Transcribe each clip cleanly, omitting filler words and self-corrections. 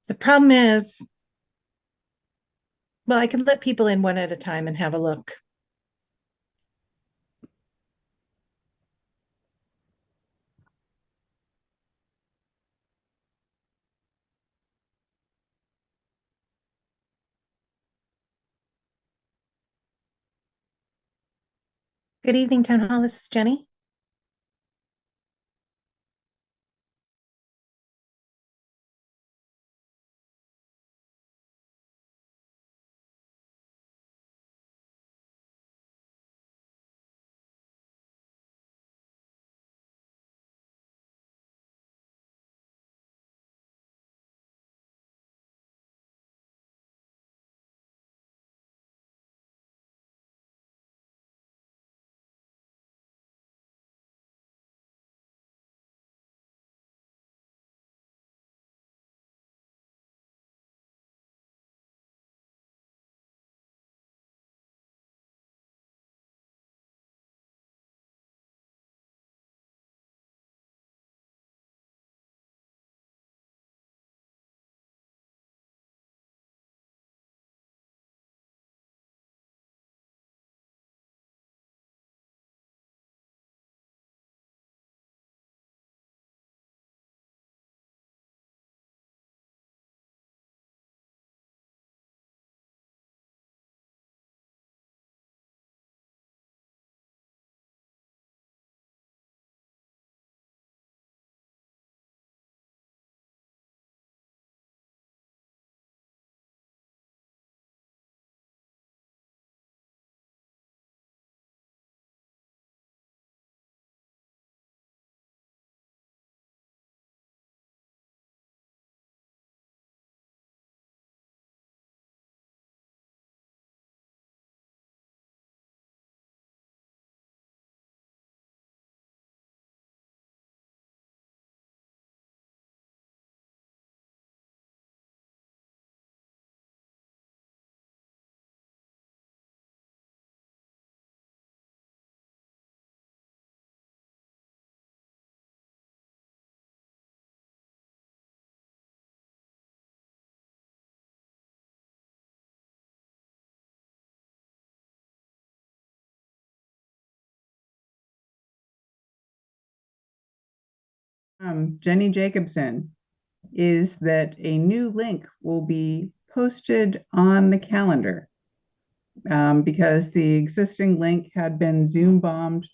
The problem is, well, I can let people in one at a time and have a look. Good evening, Town Hall. This is Jenny. Jenny Jacobson, is that a new link will be posted on the calendar because the existing link had been Zoom bombed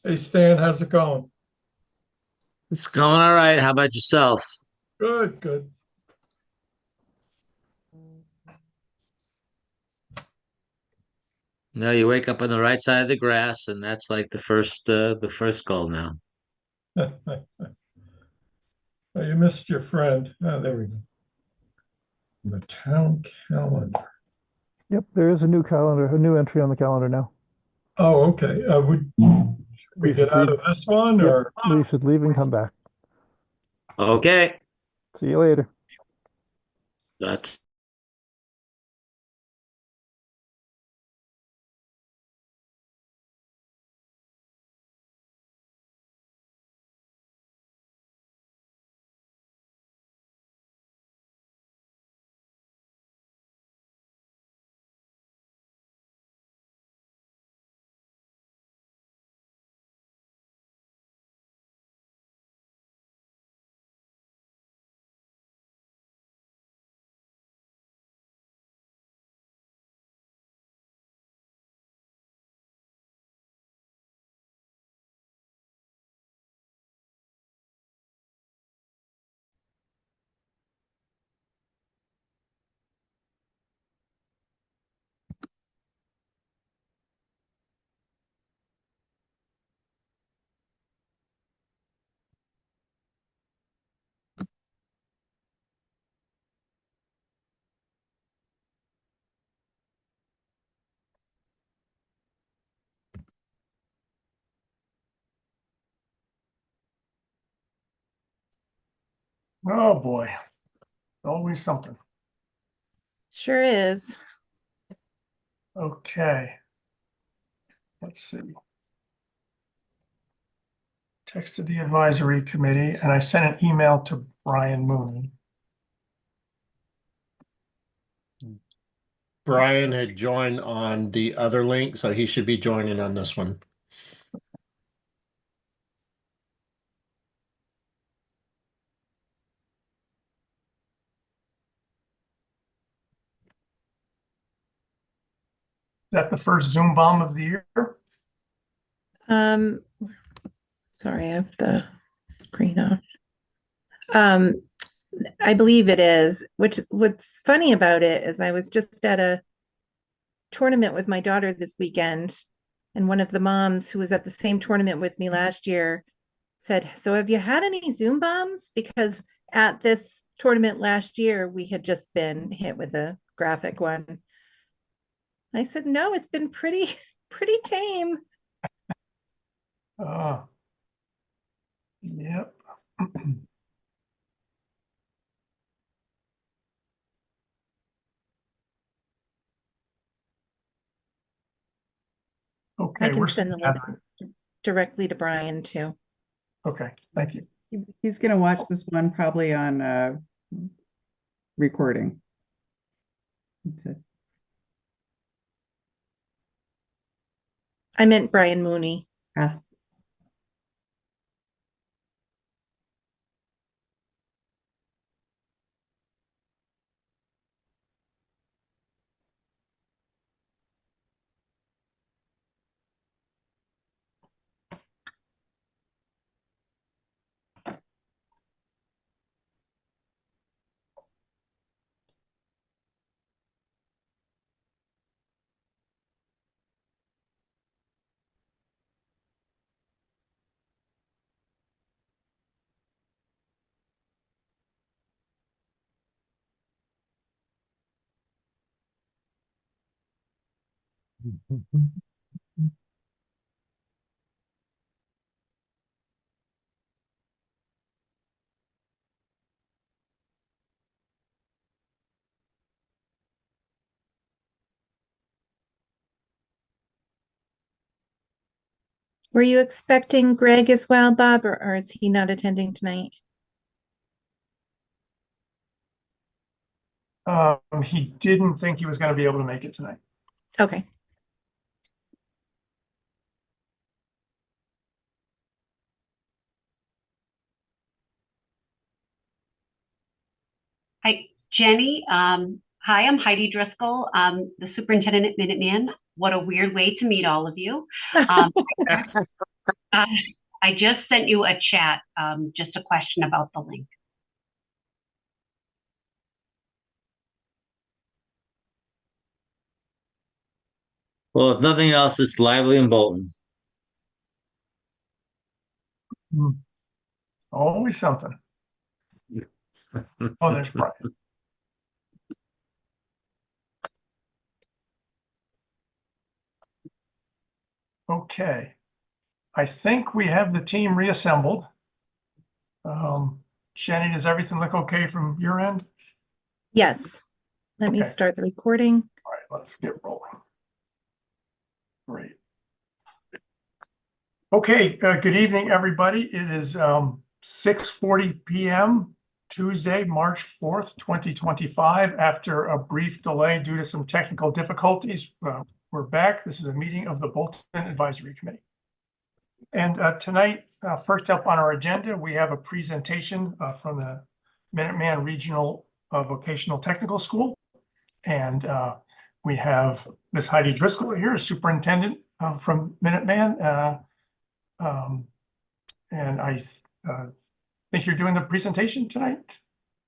Hey Stan, how's it going? It's going all right. How about yourself? Good, good. No, you wake up on the right side of the grass, and that's like the first goal now. Oh, you missed your friend. Oh, there we go. The town calendar. Yep, there is a new calendar, a new entry on the calendar now. Oh, okay. Should we We get should out leave. of this one Yep, or? we should leave and come back. Okay, See you later. that's Oh, boy. Always something. Sure is. Okay. Let's see. Texted the advisory committee and I sent an email to Brian Mooney. Brian had joined on the other link, so he should be joining on this one. Is that the first Zoom bomb of the year? Um, sorry, I have the screen off. Um, I believe it is, what's funny about it is I was just at a tournament with my daughter this weekend, and one of the moms who was at the same tournament with me last year said, "So have you had any Zoom bombs?" Because at this tournament last year, we had just been hit with a graphic one. I said, "No, it's been pretty, pretty tame." Yep. I Okay, can we're send the link directly to Brian too. okay, thank you. He's gonna watch this one probably on recording. That's it. I meant Brian Mooney. Ah, Were you expecting Greg as well, Bob, or is he not attending tonight? He didn't think he was going to be able to make it tonight. Okay. Hi, Jenny. Hi, I'm Heidi Driscoll, the superintendent at Minuteman. What a weird way to meet all of you. Uh, I just sent you a chat, just a question about the link. Well, if nothing else, it's lively in Bolton. Always something. Oh, there's Brian. Okay. I think we have the team reassembled. Shannon, does everything look okay from your end? Yes. Let me Okay. start the recording. All right, let's get rolling. Great. Okay, good evening, everybody. It is 6:40 p.m. Tuesday, March 4th, 2025. After a brief delay due to some technical difficulties, we're back. This is a meeting of the Bolton Advisory Committee. And tonight, first up on our agenda, we have a presentation from the Minuteman Regional Vocational Technical School. And we have Ms. Heidi Driscoll here, Superintendent from Minuteman. And I think you're doing the presentation tonight.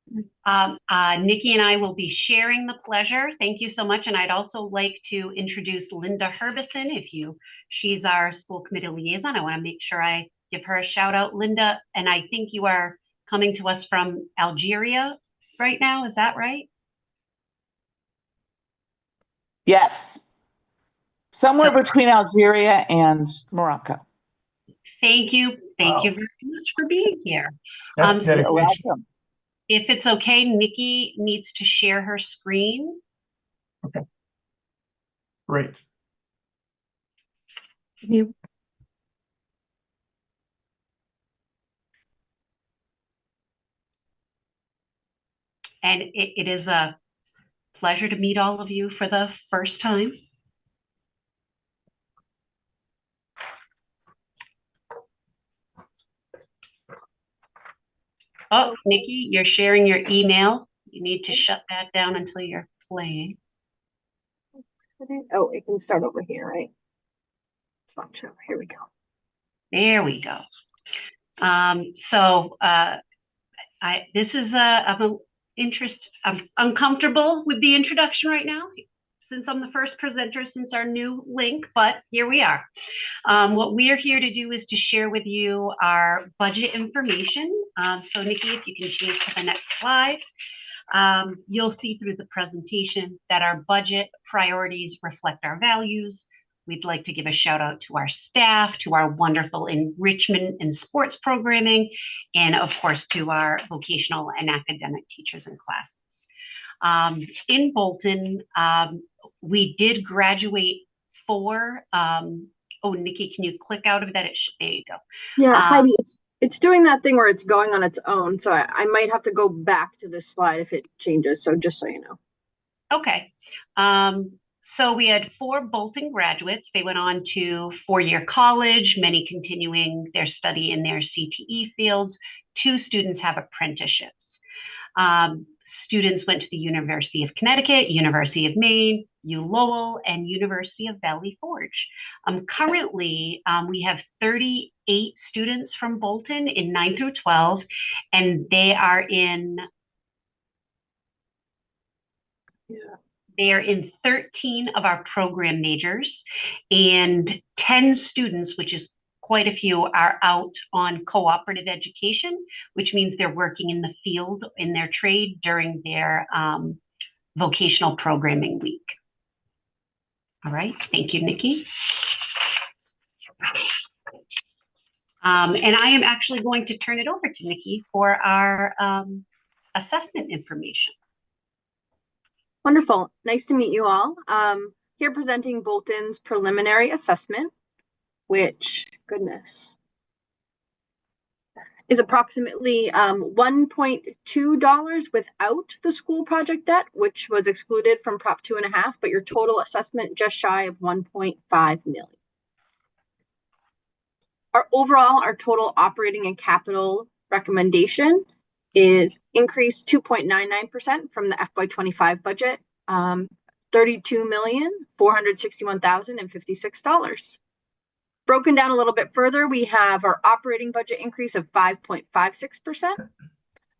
Nikki and I will be sharing the pleasure. Thank you so much. And I'd also like to introduce Linda Herbison. She's our school committee liaison. I want to make sure I give her a shout out, Linda. And I think you are coming to us from Algeria right now. Is that right? Yes. Somewhere between Algeria and Morocco. Thank you. Thank Wow. you very much for being here. That's So dedication. if it's okay, Nikki needs to share her screen. Okay. Great. Can you? And it is a pleasure to meet all of you for the first time. Oh, Nikki, you're sharing your email. You need to shut that down until you're playing. Oh, it can start over here, right? It's not true. Here we go. There we go. This is I'm uncomfortable with the introduction right now, since I'm the first presenter since our new link, but here we are. What we are here to do is to share with you our budget information. So Nikki, if you can change to the next slide. You'll see through the presentation that our budget priorities reflect our values. We'd like to give a shout out to our staff, to our wonderful enrichment and sports programming, and of course to our vocational and academic teachers and classes. In Bolton, we did graduate 4. Oh, Nikki, can you click out of that? There you go. Yeah, Heidi, it's doing that thing where it's going on its own. So I might have to go back to this slide if it changes. So just so you know. Okay. So we had 4 Bolton graduates. They went on to 4-year college, many continuing their study in their CTE fields. 2 students have apprenticeships. Students went to the University of Connecticut, University of Maine, U Lowell, and University of Valley Forge. Currently, we have 38 students from Bolton in 9 through 12, and they are in 13 of our program majors, and 10 students, which is quite a few, are out on cooperative education, which means they're working in the field in their trade during their vocational programming week. All right, thank you, Nikki. And I am actually going to turn it over to Nikki for our assessment information. Wonderful. Nice to meet you all. Here presenting Bolton's preliminary assessment, which, goodness, is approximately $1.2 without the school project debt, which was excluded from Prop 2.5, but your total assessment just shy of $1.5 million. Our total operating and capital recommendation is increased 2.99% from the FY25 budget, $32,461,056. Broken down a little bit further, we have our operating budget increase of 5.56%.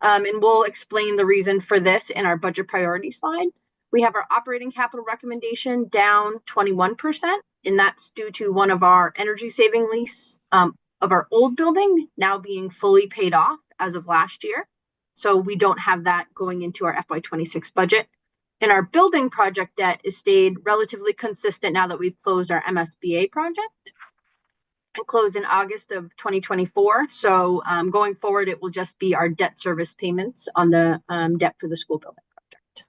And we'll explain the reason for this in our budget priority slide. We have our operating capital recommendation down 21%, and that's due to one of our energy saving lease of our old building now being fully paid off as of last year. So we don't have that going into our FY26 budget. And our building project debt has stayed relatively consistent now that we've closed our MSBA project. It closed in August of 2024. So going forward, it will just be our debt service payments on the debt for the school building project.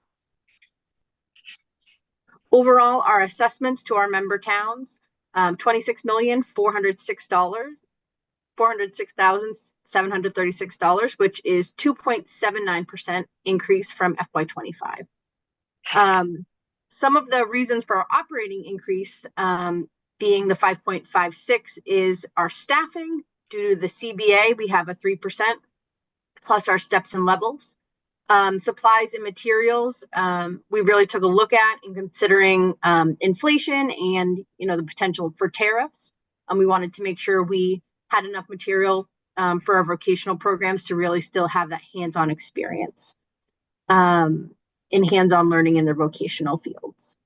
Overall, our assessments to our member towns, $26,406,736, which is 2.79% increase from FY25. Some of the reasons for our operating increase being the 5.56 is our staffing. Due to the CBA, we have a 3% plus our steps and levels. Supplies and materials, we really took a look at in considering inflation and the potential for tariffs. We wanted to make sure we had enough material for our vocational programs to really still have that hands-on experience in hands-on learning in their vocational fields.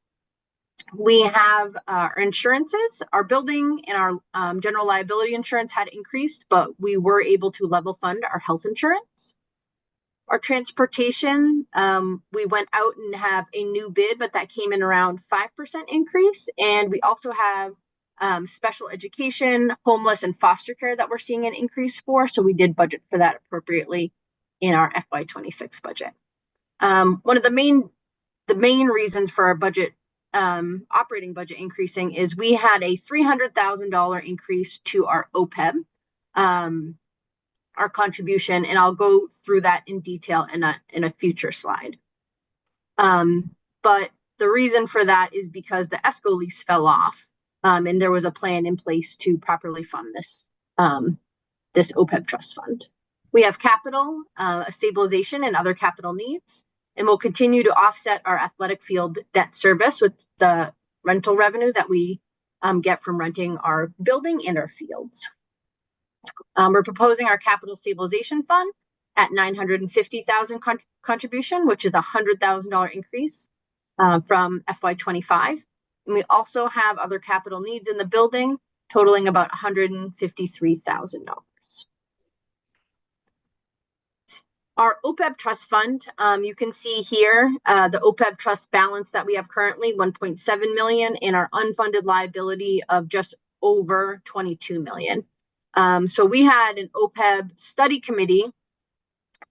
We have our insurances. Our building and our general liability insurance had increased, but we were able to level fund our health insurance. Our transportation, we went out and have a new bid, but that came in around 5% increase. And we also have special education, homeless, and foster care that we're seeing an increase for. So we did budget for that appropriately in our FY26 budget. One of the main reasons for our budget operating budget increasing is we had a $300,000 increase to our OPEB, our contribution, and I'll go through that in detail in a future slide. But the reason for that is because the ESCO lease fell off, and there was a plan in place to properly fund this OPEB trust fund. We have capital, a stabilization, and other capital needs. And we'll continue to offset our athletic field debt service with the rental revenue that we get from renting our building and our fields. We're proposing our capital stabilization fund at $950,000 contribution, which is a $100,000 increase from FY25. And we also have other capital needs in the building totaling about $153,000. Our OPEB trust fund, you can see here the OPEB trust balance that we have currently, $1.7 million, and our unfunded liability of just over $22 million. So we had an OPEB study committee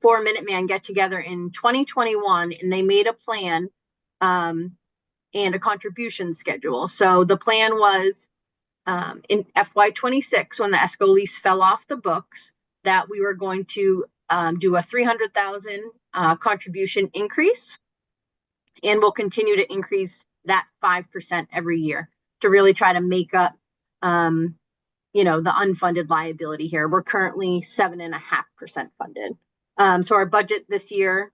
for Minuteman get together in 2021, and they made a plan and a contribution schedule. So the plan was in FY26, when the ESCO lease fell off the books, that we were going to do a $300,000 contribution increase, and we'll continue to increase that 5% every year to really try to make up, the unfunded liability here. We're currently 7.5% funded. So our budget this year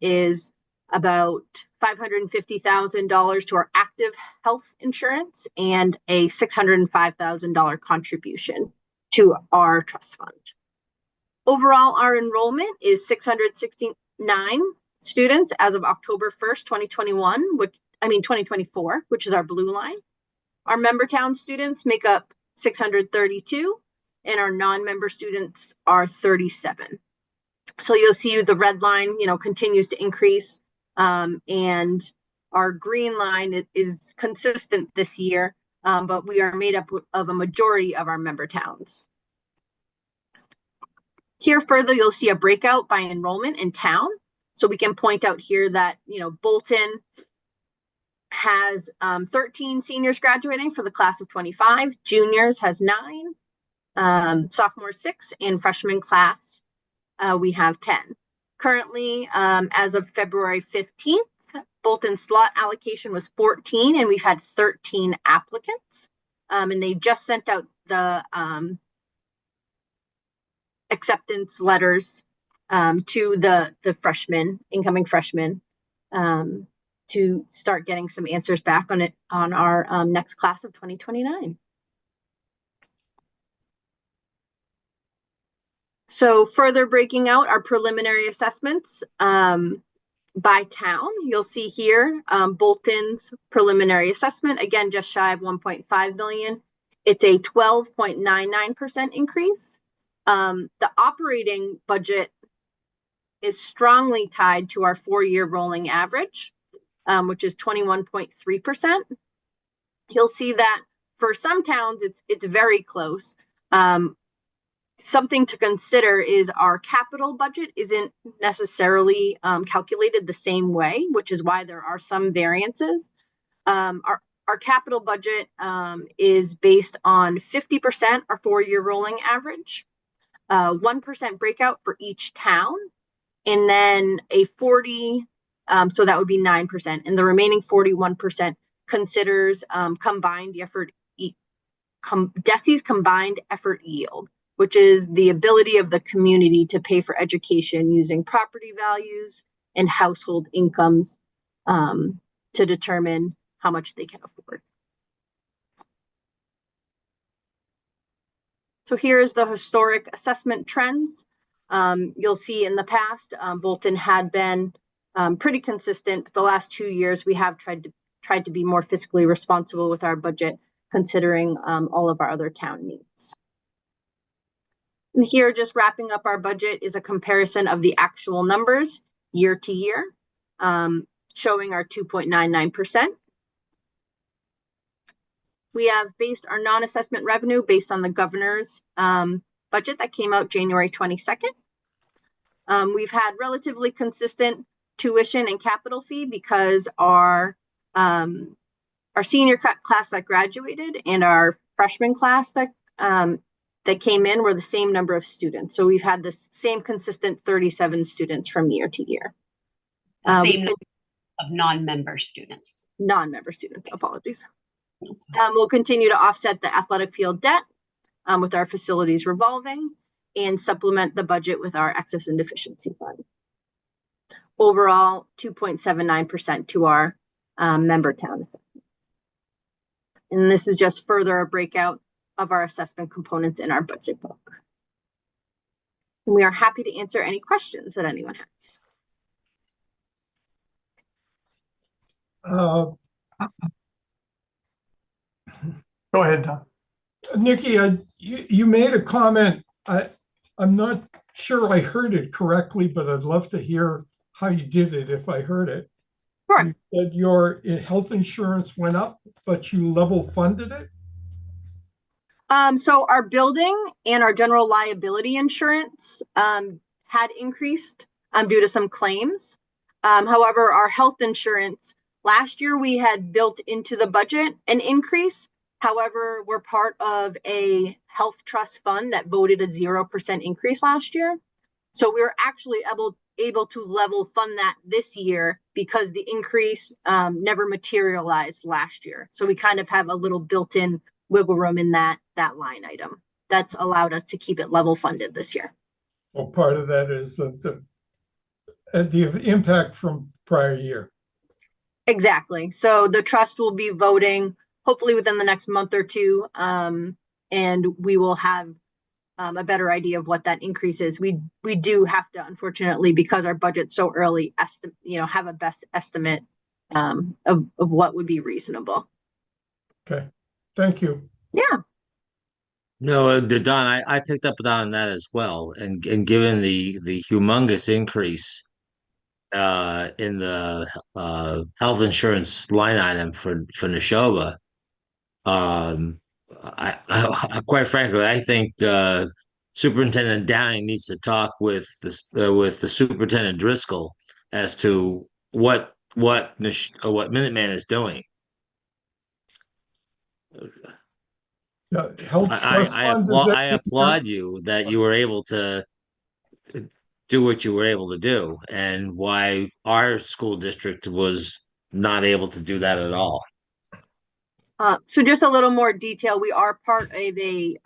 is about $550,000 to our active health insurance and a $605,000 contribution to our trust fund. Overall, our enrollment is 669 students as of October 1st, 2024, which is our blue line. Our member town students make up 632, and our non-member students are 37. So you'll see the red line, continues to increase, and our green line is consistent this year, but we are made up of a majority of our member towns. Here further, you'll see a breakout by enrollment in town. So we can point out here that, Bolton has 13 seniors graduating for the class of 25, juniors has 9, sophomores 6, and freshman class we have 10. Currently, as of February 15th, Bolton slot allocation was 14, and we've had 13 applicants. And they just sent out the acceptance letters to the freshmen, incoming freshmen, to start getting some answers back on our next class of 2029. So further breaking out our preliminary assessments by town, you'll see here Bolton's preliminary assessment, again, just shy of 1.5 million. It's a 12.99% increase. The operating budget is strongly tied to our 4-year rolling average, which is 21.3%. You'll see that for some towns, it's very close. Something to consider is our capital budget isn't necessarily calculated the same way, which is why there are some variances. Our capital budget is based on 50% our 4-year rolling average, 1% breakout for each town, and then a 40, so that would be 9%, and the remaining 41% considers combined effort, DESE's combined effort yield, which is the ability of the community to pay for education using property values and household incomes to determine how much they can afford. So here is the historic assessment trends. You'll see in the past, Bolton had been pretty consistent. The last 2 years, we have tried to be more fiscally responsible with our budget, considering all of our other town needs. And here, just wrapping up our budget, is a comparison of the actual numbers year to year, showing our 2.99%. We have based our non-assessment revenue based on the governor's budget that came out January 22nd. We've had relatively consistent tuition and capital fee because our senior class that graduated and our freshman class that came in were the same number of students. So we've had the same consistent 37 students from year to year. Same number of non-member students. Non-member students, apologies. We'll continue to offset the athletic field debt with our facilities revolving and supplement the budget with our excess and deficiency fund. Overall, 2.79% to our member town assessment. And this is just further a breakout of our assessment components in our budget book. And we are happy to answer any questions that anyone has. Go ahead, Don. Nikki, you made a comment. I'm not sure I heard it correctly, but I'd love to hear how you did it if I heard it. Sure. You said your health insurance went up, but you level funded it? So our building and our general liability insurance had increased due to some claims. However, our health insurance, last year we had built into the budget an increase. However, we're part of a health trust fund that voted a 0% increase last year. So we were actually able to level fund that this year because the increase never materialized last year. So we kind of have a little built-in wiggle room in that line item. That's allowed us to keep it level funded this year. Well, part of that is the impact from prior year. Exactly. So the trust will be voting hopefully within the next month or two, and we will have a better idea of what that increase is. We do have to, unfortunately, because our budget's so early, have a best estimate of what would be reasonable. Okay, thank you. Yeah. No, Don, I picked up on that as well, and given the humongous increase in the health insurance line item for Neshoba, I quite frankly, I think Superintendent Downing needs to talk with the Superintendent Driscoll as to what Minuteman is doing. Health trust fund, I applaud you that you were able to do what you were able to do, and why our school district was not able to do that at all. So just a little more detail. We are part of a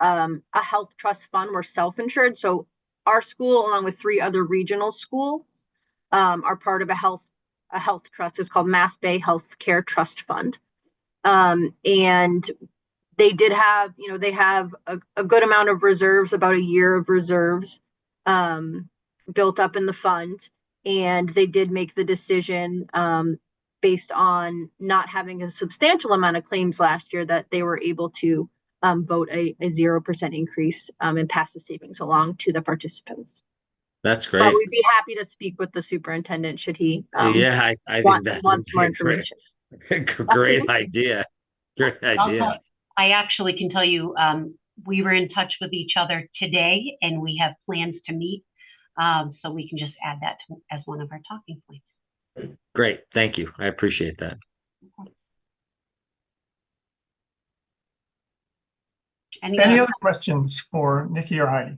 health trust fund. We're self-insured. So our school, along with 3 other regional schools, are part of a health trust. It's called Mass Bay Healthcare Trust Fund. And they did have, they have a good amount of reserves, about a year of reserves built up in the fund. And they did make the decision, based on not having a substantial amount of claims last year, that they were able to vote a 0% increase and pass the savings along to the participants. That's But great. we'd be happy to speak with the superintendent should he Yeah, I think want, that wants would more be a great, information. great Absolutely. idea. Great idea. I actually can tell you, we were in touch with each other today and we have plans to meet. So we can just add that as one of our talking points. Great. Thank you. I appreciate that. Any Any other? other questions for Nikki or Heidi?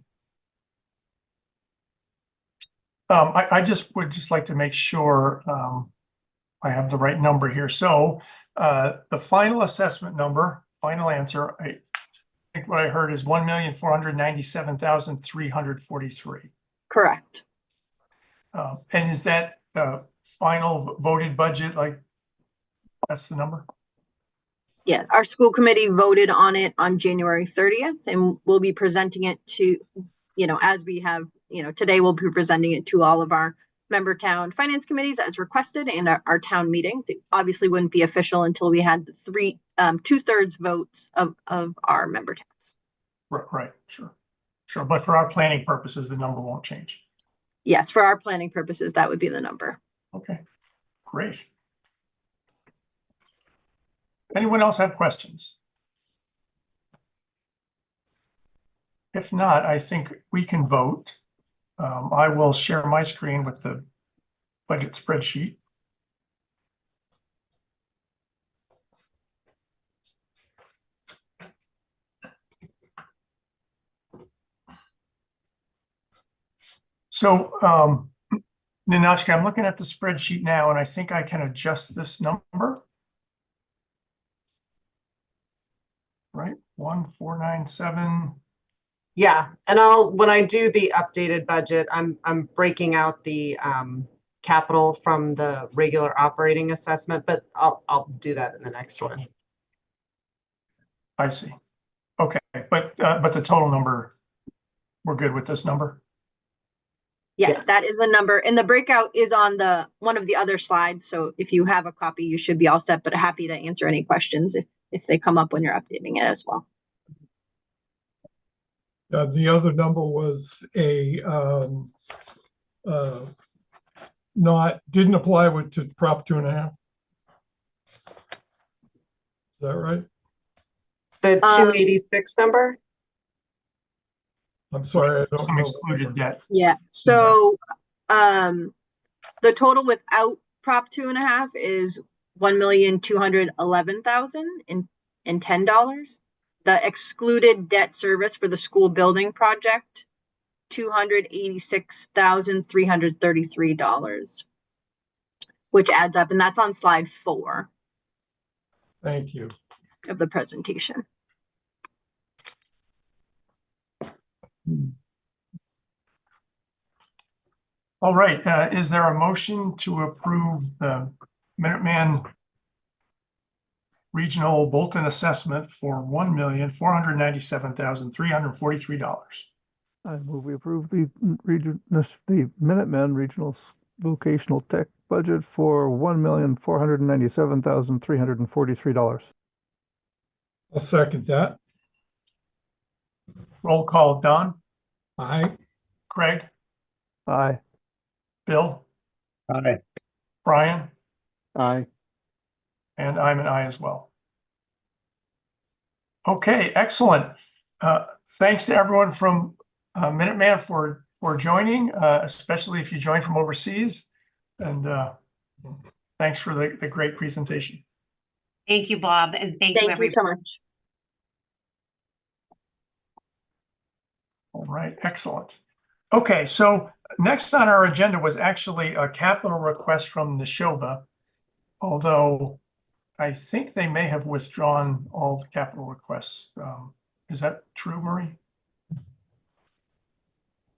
I just would just like to make sure I have the right number here. So the final assessment number, final answer, I think what I heard is 1,497,343. Correct. And is that final voted budget, like that's the number? Yeah, our school committee voted on it on January 30th, and we'll be presenting it to, as we have, today we'll be presenting it to all of our member town finance committees as requested, and our town meetings. It obviously wouldn't be official until we had the 2/3 votes of our member towns. Right, sure. But for our planning purposes, the number won't change. Yes, for our planning purposes, that would be the number. Okay, great. Anyone else have questions? If not, I think we can vote. I will share my screen with the budget spreadsheet. So, Ninashka, I'm looking at the spreadsheet now, and I think I can adjust this number. Right, 1,497. Yeah, and when I do the updated budget, I'm breaking out the capital from the regular operating assessment, but I'll do that in the next one. I see. Okay, but the total number, we're good with this number? Yes, that is the number, and the breakout is on one of the other slides. So if you have a copy, you should be all set, but happy to answer any questions if they come up when you're updating it as well. The other number was didn't apply to Prop 2.5. Is that right? The 286 number? I'm sorry, I don't Some know. excluded debt. Yeah, so the total without Prop 2.5 is $1,211,010. The excluded debt service for the school building project, $286,333, which adds up, and that's on slide 4. Thank you. Of the presentation. All right, is there a motion to approve the Minuteman Regional Bolton assessment for $1,497,343? I move we approve the Minuteman Regional Vocational Tech budget for $1,497,343. I'll second that. Roll call, Don, Aye. Craig, Aye. Bill, Aye. Brian, Aye. and I'm an aye as well. Okay, excellent. Thanks to everyone from Minuteman for joining, especially if you joined from overseas. And thanks for the great presentation. Thank you, Bob, and thank you, Thank you everybody. so much. All right, excellent. Okay, so next on our agenda was actually a capital request from Neshoba, although I think they may have withdrawn all the capital requests. Is that true, Marie?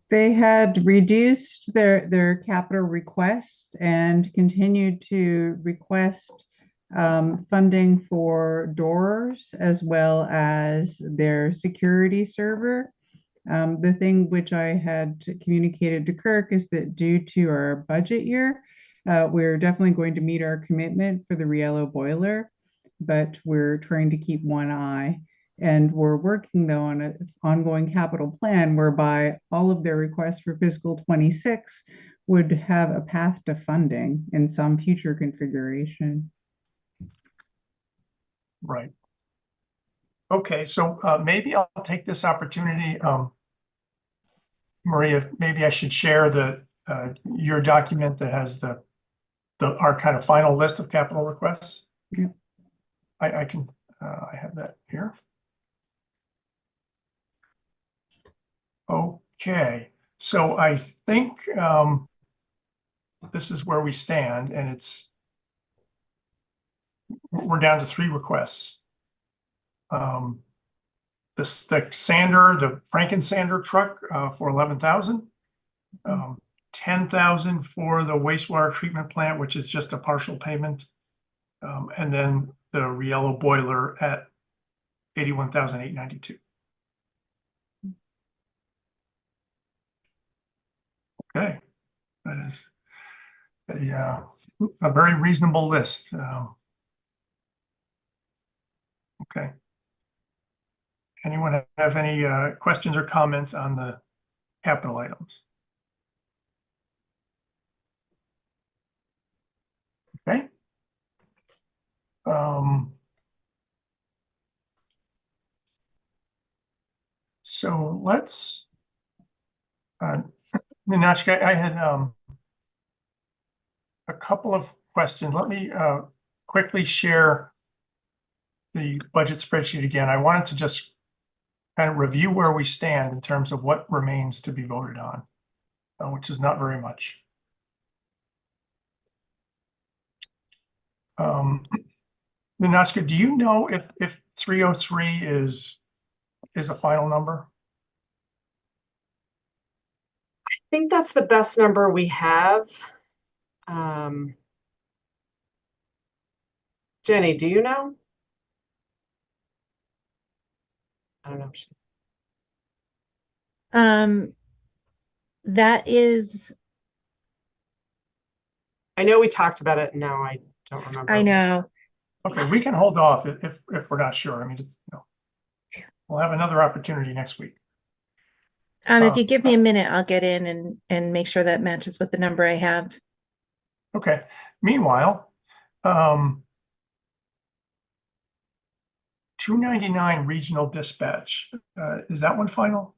They had reduced their capital requests and continued to request funding for doors as well as their security server. The thing which I had communicated to Kirk is that due to our budget year, we're definitely going to meet our commitment for the Riello boiler, but we're trying to keep one eye. And we're working though on an ongoing capital plan whereby all of their requests for fiscal 26 would have a path to funding in some future configuration. Right. Okay, so maybe I'll take this opportunity, Maria, maybe I should share your document that has our kind of final list of capital requests. Yeah. I can, I have that here. Okay, so I think this is where we stand, and we're down to 3 requests. The sander, the Franken sander truck for 11,000, 10,000 for the wastewater treatment plant, which is just a partial payment, and then the Riello boiler at 81,892. Okay, that is a very reasonable list. Okay. Anyone have any questions or comments on the capital items? Okay. So let's, Ninotchka, I had a couple of questions. Let me quickly share the budget spreadsheet again. I wanted to just kind of review where we stand in terms of what remains to be voted on, which is not very much. Ninotchka, do you know if 303 is a final number? I think that's the best number we have. Jenny, do you know? I don't know if she's. That is, I know we talked about it. Now I don't remember. I know. Okay, we can hold off if we're not sure. I mean, we'll have another opportunity next week. If you give me a minute, I'll get in and make sure that matches with the number I have. Okay. Meanwhile, 299 regional dispatch. Is that one final?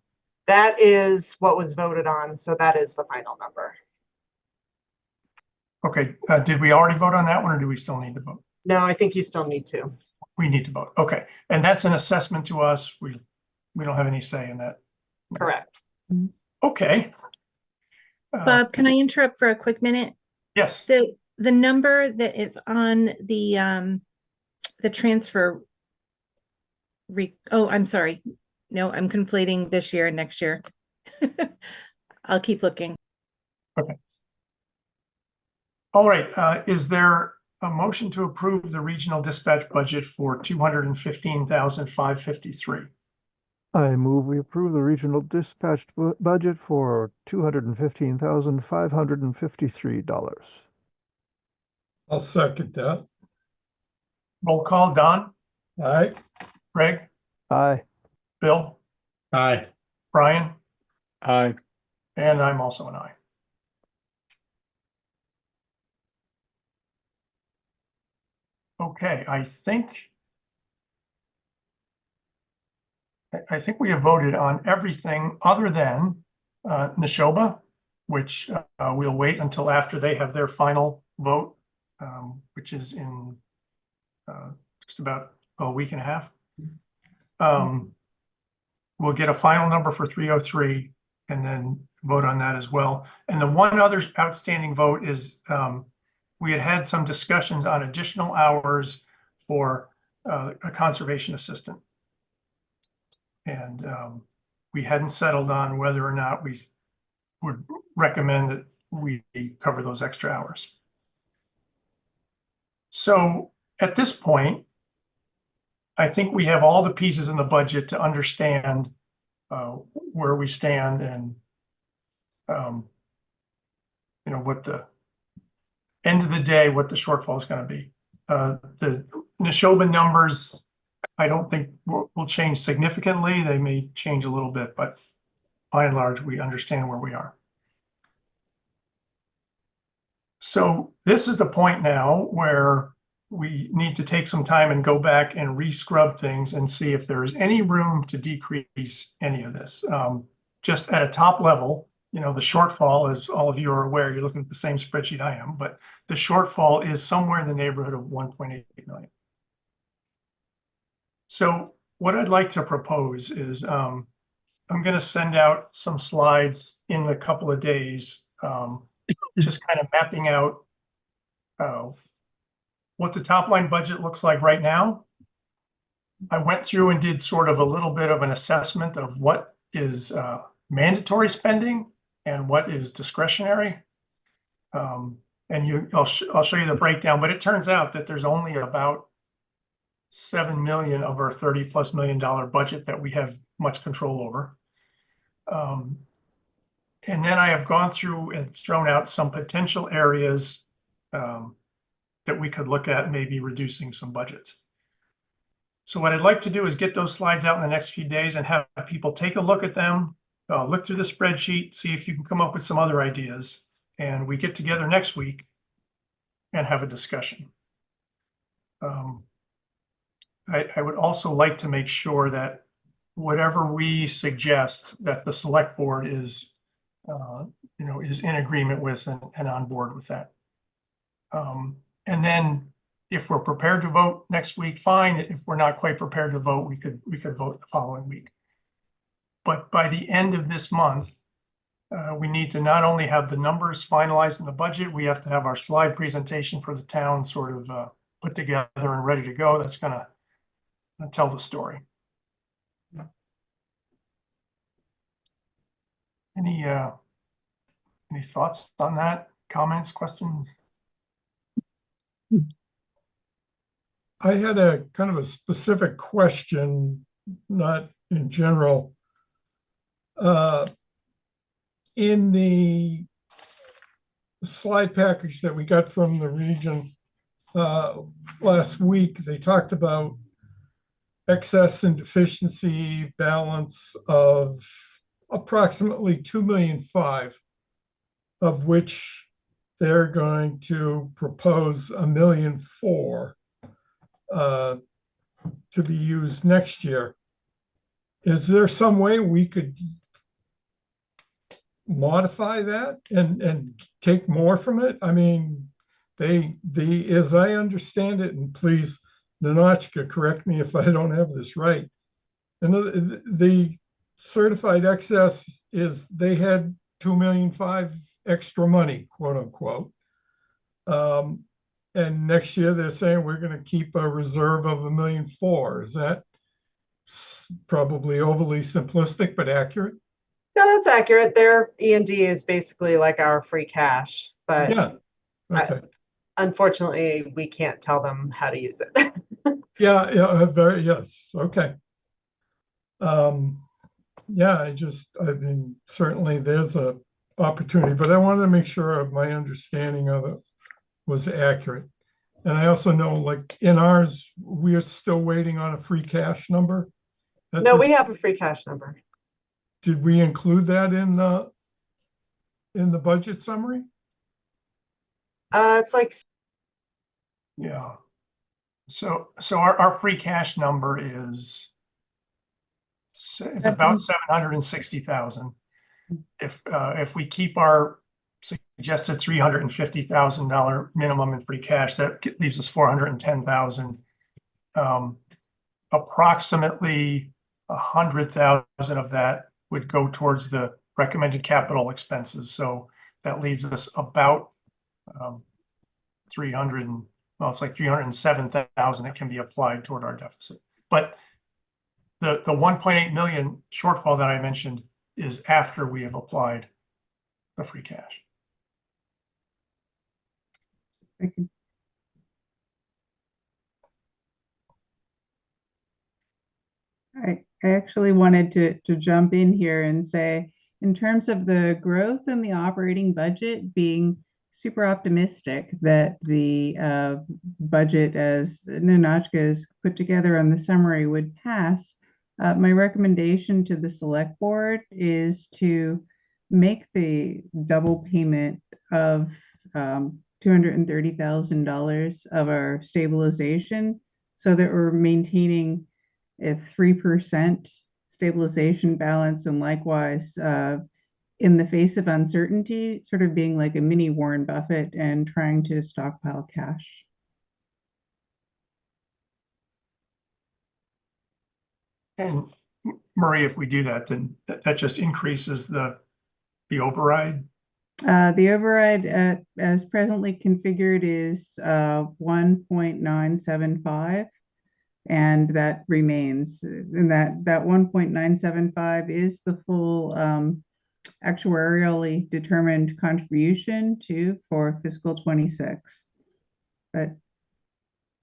That is what was voted on, so that is the final number. Okay. Did we already vote on that one, or do we still need to vote? No, I think you still need to. We need to vote. Okay. And that's an assessment to us. We don't have any say in that. Correct. Okay. Bob, can I interrupt for a quick minute? Yes. The number that is on the transfer. Oh, I'm sorry. No, I'm conflating this year and next year. I'll keep looking. Okay. All right. Is there a motion to approve the regional dispatch budget for $215,553? I move we approve the regional dispatch budget for $215,553. I'll second that. Roll call. Don? Aye. Greg? Aye. Bill? Aye. Brian? Aye. And I'm also an aye. Okay, I think we have voted on everything other than Neshoba, which we'll wait until after they have their final vote, which is in just about a week and a half. We'll get a final number for 303 and then vote on that as well. And the one other outstanding vote is we had some discussions on additional hours for a conservation assistant. And we hadn't settled on whether or not we would recommend that we cover those extra hours. So at this point, I think we have all the pieces in the budget to understand where we stand and, what the end of the day, what the shortfall is going to be. The Neshoba numbers, I don't think will change significantly. They may change a little bit, but by and large, we understand where we are. So this is the point now where we need to take some time and go back and re-scrub things and see if there is any room to decrease any of this. Just at a top level, the shortfall, as all of you are aware, you're looking at the same spreadsheet I am, but the shortfall is somewhere in the neighborhood of 1.8 million. So what I'd like to propose is I'm going to send out some slides in a couple of days, just kind of mapping out what the top line budget looks like right now. I went through and did sort of a little bit of an assessment of what is mandatory spending and what is discretionary. And I'll show you the breakdown, but it turns out that there's only about 7 million of our $30+ million budget that we have much control over. And then I have gone through and thrown out some potential areas that we could look at maybe reducing some budgets. So what I'd like to do is get those slides out in the next few days and have people take a look at them, look through the spreadsheet, see if you can come up with some other ideas. And we get together next week and have a discussion. I would also like to make sure that whatever we suggest that the select board is in agreement with and on board with that. And then if we're prepared to vote next week, fine. If we're not quite prepared to vote, we could vote the following week. But by the end of this month, we need to not only have the numbers finalized in the budget, we have to have our slide presentation for the town sort of put together and ready to go. That's going to tell the story. Any thoughts on that? Comments, questions? I had a kind of a specific question, not in general. In the slide package that we got from the region last week, they talked about excess and deficiency balance of approximately 2.5 million, of which they're going to propose 1.4 million to be used next year. Is there some way we could modify that and take more from it? I mean, as I understand it, and please, Ninochka, correct me if I don't have this right. And the certified excess is they had 2.5 million extra money, quote unquote. And next year they're saying we're going to keep a reserve of 1.4 million. Is that probably overly simplistic, but accurate? No, that's accurate. Their E&D is basically like our free cash, but yeah, okay. Unfortunately, we can't tell them how to use it. Yeah, yes, okay. Yeah, I mean, certainly there's a opportunity, but I wanted to make sure my understanding of it was accurate. And I also know, like in ours, we're still waiting on a free cash number. No, we have a free cash number. Did we include that in the budget summary? It's like, yeah. So our free cash number is it's about 760,000. If we keep our suggested $350,000 minimum in free cash, that leaves us 410,000. Approximately 100,000 of that would go towards the recommended capital expenses. So that leaves us about 307,000 that can be applied toward our deficit. But the 1.8 million shortfall that I mentioned is after we have applied the free cash. Thank you. All right. I actually wanted to jump in here and say, in terms of the growth in the operating budget, being super optimistic that the budget as Ninotchka is put together on the summary would pass, my recommendation to the select board is to make the double payment of $230,000 of our stabilization so that we're maintaining a 3% stabilization balance, and likewise in the face of uncertainty, sort of being like a mini Warren Buffett and trying to stockpile cash. And Marie, if we do that, then that just increases the override. The override as presently configured is 1.975. And that remains, and that 1.975 is the full actuarially determined contribution for fiscal 26. But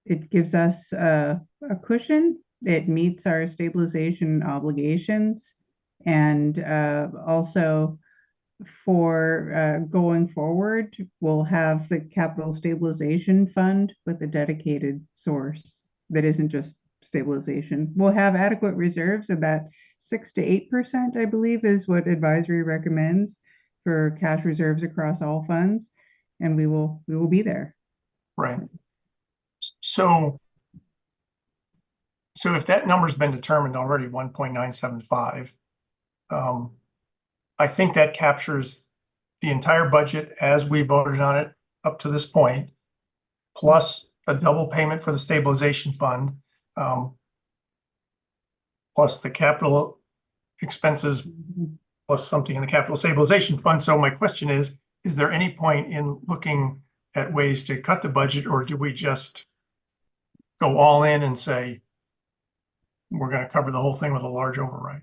it gives us a cushion. It meets our stabilization obligations, and also for going forward, we'll have the capital stabilization fund with a dedicated source that isn't just stabilization. We'll have adequate reserves, and that 6 to 8%, I believe, is what advisory recommends for cash reserves across all funds, and we will be there. Right. So if that number's been determined already, 1.975, I think that captures the entire budget as we voted on it up to this point, plus a double payment for the stabilization fund, plus the capital expenses, plus something in the capital stabilization fund. So my question is there any point in looking at ways to cut the budget, or do we just go all in and say, we're going to cover the whole thing with a large override?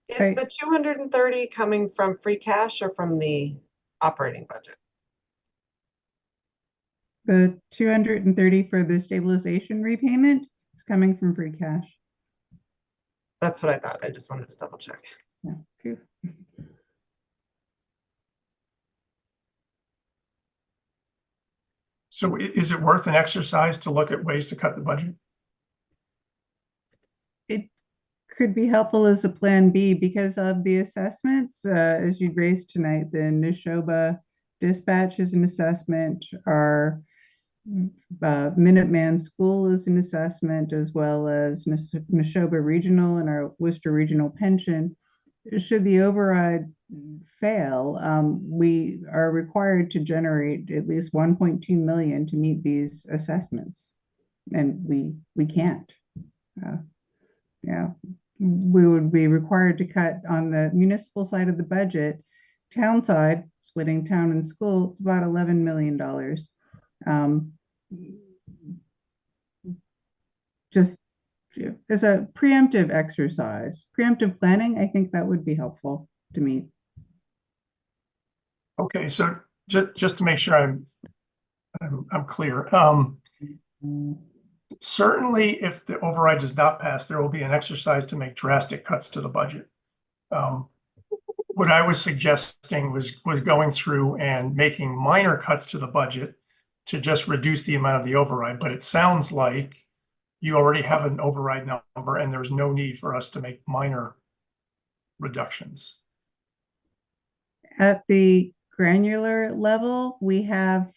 Is the 230 coming from free cash or from the operating budget? The 230 for the stabilization repayment is coming from free cash. That's what I thought. I just wanted to double check. Yeah. Phew. So is it worth an exercise to look at ways to cut the budget? It could be helpful as a plan B because of the assessments, as you raised tonight. The Neshoba dispatch is an assessment. Our Minuteman School is an assessment, as well as Neshoba Regional and our Worcester Regional Pension. Should the override fail, we are required to generate at least 1.2 million to meet these assessments, and we can't. Yeah, we would be required to cut on the municipal side of the budget. Town side, splitting town and school, it's about $11 million. Just as a preemptive exercise, preemptive planning, I think that would be helpful to me. Okay, so just to make sure I'm clear. Certainly, if the override does not pass, there will be an exercise to make drastic cuts to the budget. What I was suggesting was going through and making minor cuts to the budget to just reduce the amount of the override. But it sounds like you already have an override number and there's no need for us to make minor reductions. At the granular level, we have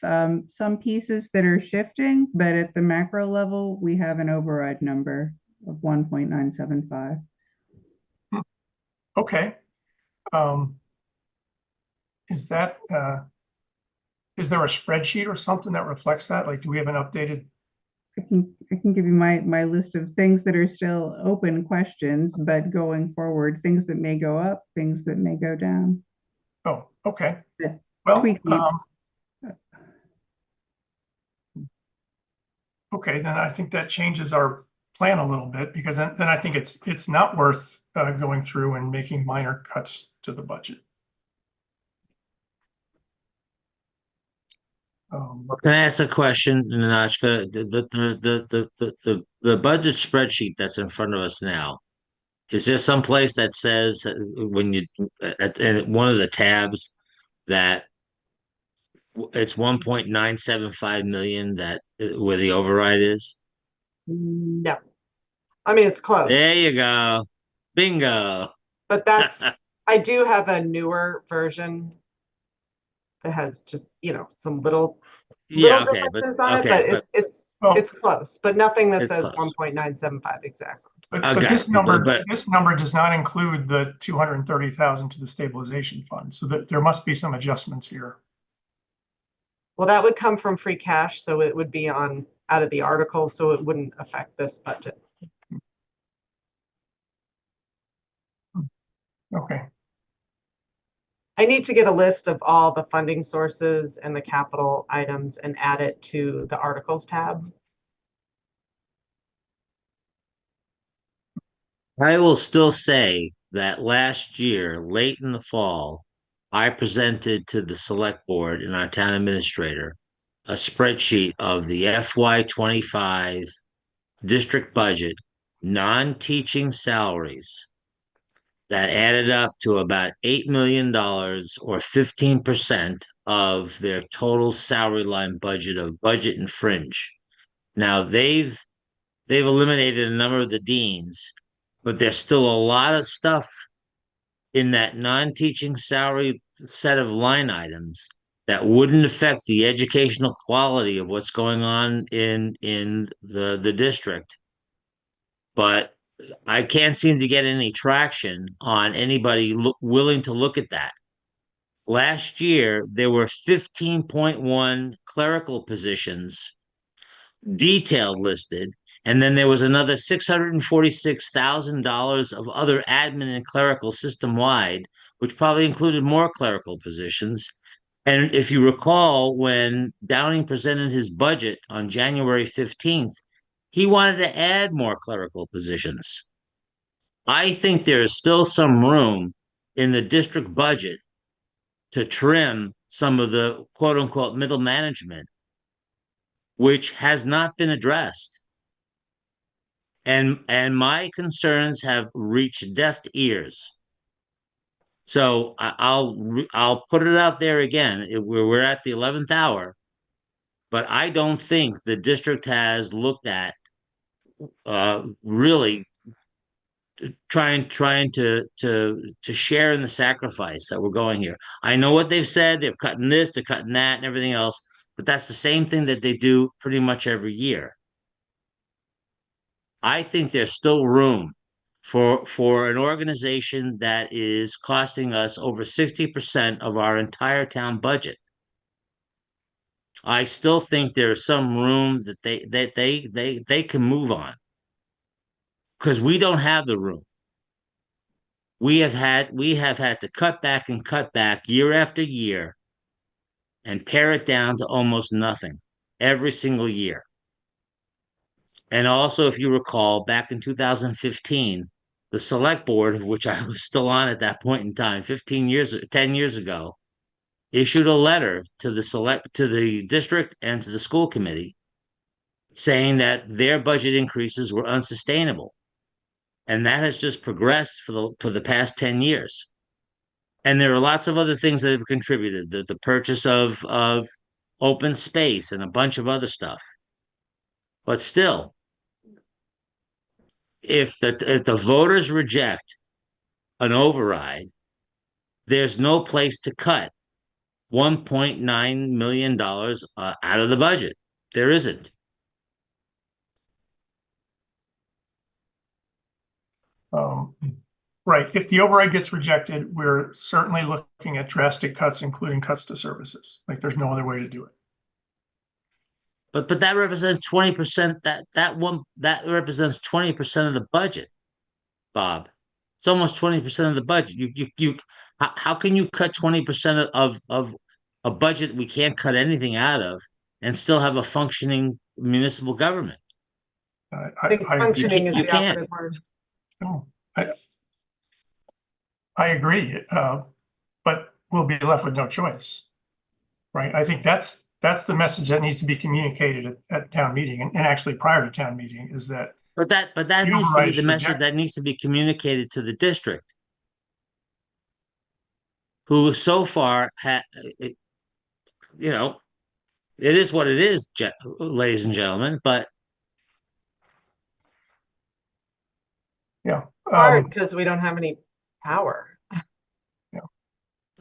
some pieces that are shifting, but at the macro level, we have an override number of 1.975. Okay. Is there a spreadsheet or something that reflects that? Like, do we have an updated? I can give you my list of things that are still open questions, but going forward, things that may go up, things that may go down. Oh, okay. Yeah. Well, Tweaking. okay, then I think that changes our plan a little bit, because then I think it's not worth going through and making minor cuts to the budget. Can I ask a question, Nanachka? The budget spreadsheet that's in front of us now, is there some place that says when you at one of the tabs that it's 1.975 million that where the override is? No, I mean, it's close. There you go. Bingo. But that's, I do have a newer version that has just, some little Yeah, okay, differences on it, but it's close, but nothing that It's says close. 1.975 exactly. But Okay, this number, but- this number does not include the 230,000 to the stabilization fund, so that there must be some adjustments here. Well, that would come from free cash, so it would be out of the article, so it wouldn't affect this budget. Okay. I need to get a list of all the funding sources and the capital items and add it to the articles tab. I will still say that last year, late in the fall, I presented to the select board and our town administrator a spreadsheet of the FY25 district budget, non-teaching salaries that added up to about $8 million or 15% of their total salary line budget of budget and fringe. Now they've eliminated a number of the deans, but there's still a lot of stuff in that non-teaching salary set of line items that wouldn't affect the educational quality of what's going on in the district. But I can't seem to get any traction on anybody willing to look at that. Last year, there were 15.1 clerical positions detailed listed, and then there was another $646,000 of other admin and clerical system-wide, which probably included more clerical positions. And if you recall, when Downing presented his budget on January 15th, he wanted to add more clerical positions. I think there is still some room in the district budget to trim some of the quote unquote middle management, which has not been addressed. And my concerns have reached deaf ears. So I'll put it out there again. We're at the 11th hour, but I don't think the district has looked at really trying to share in the sacrifice that we're going here. I know what they've said. They're cutting this, they're cutting that, and everything else, but that's the same thing that they do pretty much every year. I think there's still room for an organization that is costing us over 60% of our entire town budget. I still think there's some room that they can move on, because we don't have the room. We have had to cut back and cut back year after year and pare it down to almost nothing every single year. And also, if you recall, back in 2015, the select board, of which I was still on at that point in time, 10 years ago, issued a letter to the district and to the school committee saying that their budget increases were unsustainable. And that has just progressed for the past 10 years. And there are lots of other things that have contributed, the purchase of open space and a bunch of other stuff. But still, if the voters reject an override, there's no place to cut $1.9 million out of the budget. There isn't. Right. If the override gets rejected, we're certainly looking at drastic cuts, including cuts to services. Like, there's no other way to do it. But that represents 20%. That represents 20% of the budget, Bob. It's almost 20% of the budget. How can you cut 20% of a budget we can't cut anything out of and still have a functioning municipal government? I think functioning is the operative word. No, I agree, but we'll be left with no choice, right? I think that's that's the message that needs to be communicated at town meeting and actually prior to town meeting is that But that the needs to be override the is message rejected. that needs to be communicated to the district, who so far you know, it is what it is, ladies and gentlemen, but Yeah. Hard because we don't have any power.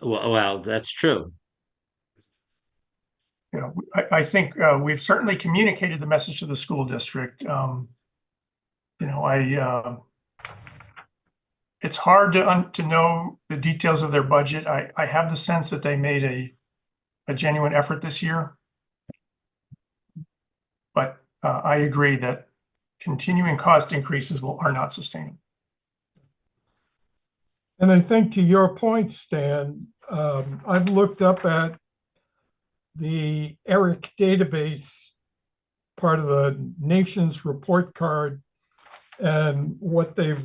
well, that's true. You know, I think we've certainly communicated the message to the school district. You know, it's hard to know the details of their budget. I have the sense that they made a genuine effort this year. But I agree that continuing cost increases are not sustainable. And I think to your point, Stan, I've looked up at the ERIC database, part of the nation's report card, and what the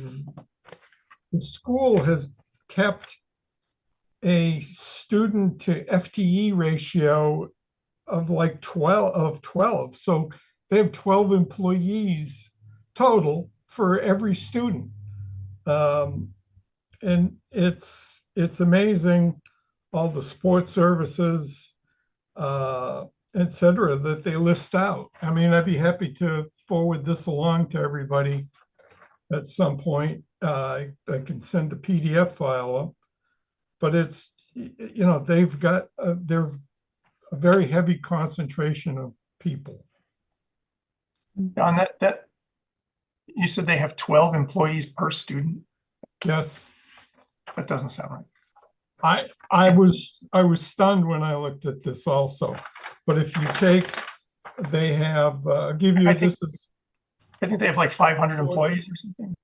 school has kept a student to FTE ratio of like 12. So they have 12 employees total for every student. And it's amazing, all the sports services, et cetera, that they list out. I mean, I'd be happy to forward this along to everybody at some point. I can send a PDF file up, but it's, you know, they've got, they're a very heavy concentration of people. On that you said they have 12 employees per student. Yes. That doesn't sound right. I was stunned when I looked at this also, but if you take, they have, give you, I think they have like 500 employees or something.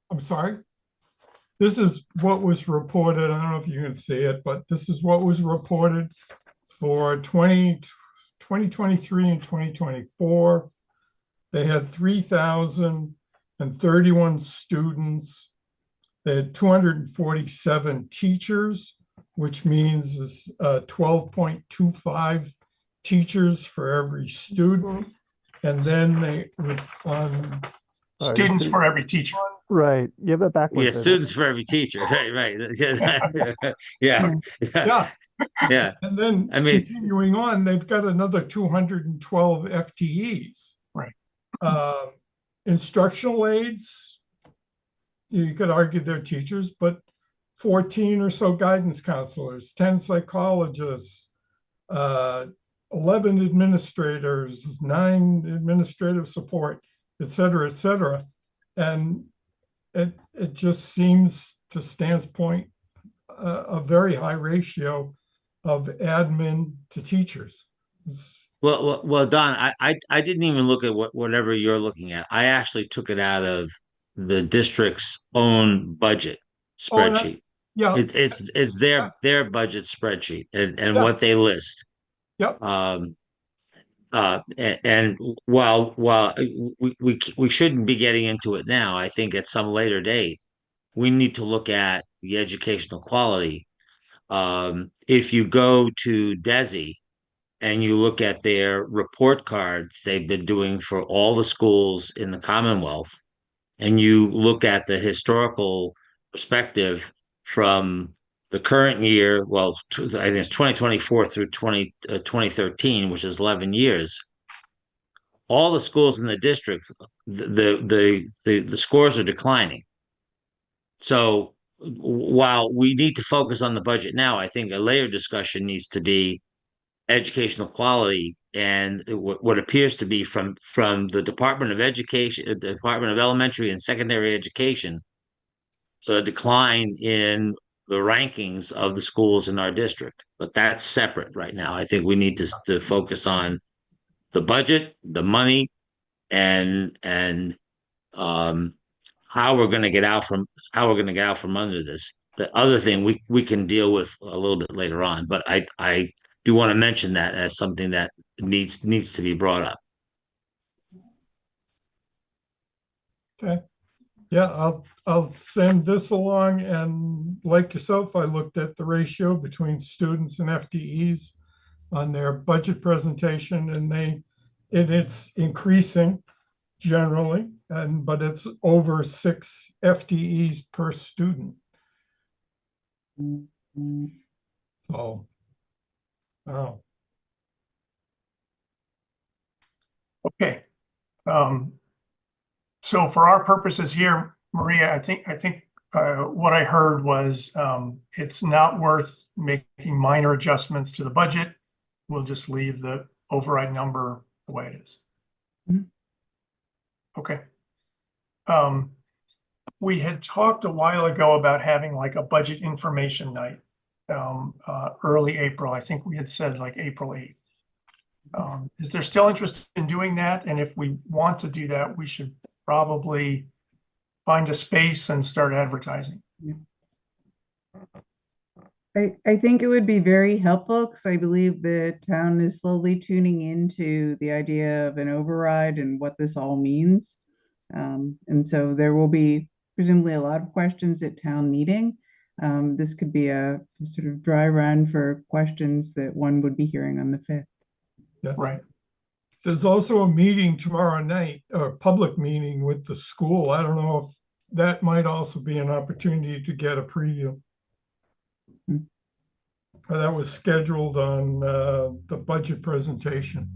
I'm sorry. This is what was reported. I don't know if you can see it, but this is what was reported for 2023 and 2024. They had 3,031 students. They had 247 teachers, which means 12.25 teachers for every student. And then they on students for every teacher. Right. You have that backwards. Yeah, students for every teacher. Right. Yeah. Yeah. And then I mean, continuing on, they've got another 212 FTEs. Right. Instructional aides, you could argue they're teachers, but 14 or so guidance counselors, 10 psychologists, 11 administrators, 9 administrative support, et cetera, and it just seems, to Stan's point, a very high ratio of admin to teachers. well, Don, I didn't even look at whatever you're looking at. I actually took it out of the district's own budget spreadsheet. Yeah, It's their budget spreadsheet and Yeah. what they list. Yep. And while we shouldn't be getting into it now, I think at some later date we need to look at the educational quality. If you go to DESE and you look at their report cards they've been doing for all the schools in the Commonwealth, and you look at the historical perspective from the current year, well, I think it's 2024 through 2013, which is 11 years. All the schools in the district, the scores are declining. So while we need to focus on the budget now, I think a later discussion needs to be educational quality and what appears to be from the Department of Education, the Department of Elementary and Secondary Education, a decline in the rankings of the schools in our district. But that's separate right now. I think we need to focus on the budget, the money, and how we're going to get out from under this. The other thing we can deal with a little bit later on, but I do want to mention that as something that needs to be brought up. Okay. Yeah, I'll send this along, and like yourself, I looked at the ratio between students and FTEs, on their budget presentation, and it's increasing generally, but it's over 6 FTEs per student. So, wow. Okay. So for our purposes here, Maria, I think what I heard was it's not worth making minor adjustments to the budget. We'll just leave the override number the way it is. Mhm. Okay. We had talked a while ago about having like a budget information night early April. I think we had said like April 8th. Is there still interest in doing that? And if we want to do that, we should probably find a space and start advertising. I think it would be very helpful because I believe the town is slowly tuning into the idea of an override and what this all means. And so there will be presumably a lot of questions at town meeting. This could be a sort of dry run for questions that one would be hearing on the 5th. Yeah. Right. There's also a meeting tomorrow night, a public meeting with the school. I don't know if that might also be an opportunity to get a preview. That was scheduled on the budget presentation.